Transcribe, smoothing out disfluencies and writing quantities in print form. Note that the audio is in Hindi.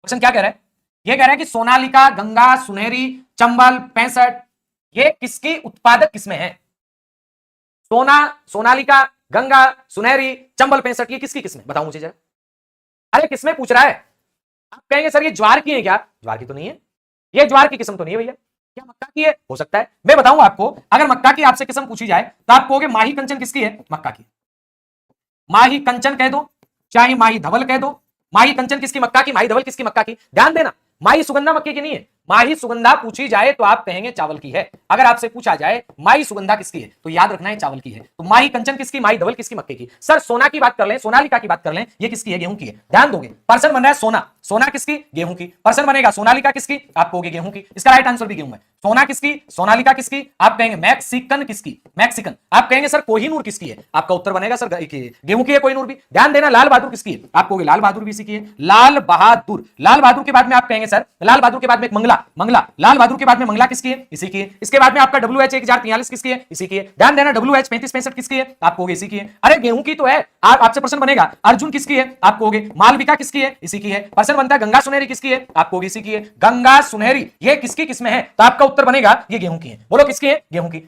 क्वेश्चन क्या कह रहा है, ये कह रहा है कि सोनालिका, गंगा, सुनहरी, चंबल, 65 ये किसकी उत्पादक किस्में हैं? सोनालिका, गंगा, सुनहरी, चंबल, 65 ये किसकी किस्में? बताओ मुझे जरा। अरे किसमें पूछ रहा है? आप कहेंगे सर ये ज्वार की है क्या? ज्वार की तो नहीं है, ये ज्वार की किस्म तो नहीं है भैया। क्या मक्का की है? हो सकता है। मैं बताऊंगा आपको, अगर मक्का की आपसे किस्म पूछी जाए तो आप कहोगे माही कंचन किसकी है? मक्का की। माही कंचन कह दो, चाहे माही धवल कह दो। माही कंचन किसकी? मक्का की। माही धवल किसकी? मक्का की। ध्यान देना, माही सुगंधा मक्के की नहीं है। माही सुगंधा पूछी जाए तो आप कहेंगे चावल की है। अगर आपसे पूछा जाए माही सुगंधा किसकी है तो याद रखना है चावल की है। तो माही कंचन किसकी? माही धवल किसकी? मक्के की। सर सोना की बात कर लें, सोनालिका की बात कर लें, ये किसकी है? गेहूं की है। ध्यान दोगे, पर्सन बन रहा है सोना, सोना किसकी? गेहूं की। पर्सन बनेगा सोनालिका किसकी? आप कहोगे गेहूं की। इसका राइट आंसर भी गेहूं है। सोना किसकी? सोनालिका किसकी? आप कहेंगे मैक्सिकन किसकी? मैक्सिकन। आप कहेंगे सर कोहिनूर किसकी है? आपका उत्तर बनेगा सर गेहूं की है कोहिनूर भी। ध्यान देना, लाल बहादुर किसकी है? आप कहोगे लाल बहादुर भी इसी की है। लाल बहादुर, लाल बहादुर के बाद में आप कहेंगे सर, लाल बहादुर के बाद में मंगला, मंगला, लाल बहादुर के बाद में मंगला किसकी है? इसी की है। इसके बाद में आपका WH 1043 किसकी है? इसी की है। ध्यान देना, WH 3565 किसकी है? आप कहोगे इसी की है। अरे गेहूं की तो है। आपसे प्रश्न बनेगा अर्जुन किसकी है? आप कहोगे मालविका किसकी है? इसी की है। प्रश्न बनता है गंगा सुनहरी किसकी है? आप कहोगे इसी की है। गंगा सुनहरी ये किसकी किस्में है? तो आपका उत्तर बनेगा ये गेहूं की है। बोलो किसकी है? गेहूं की।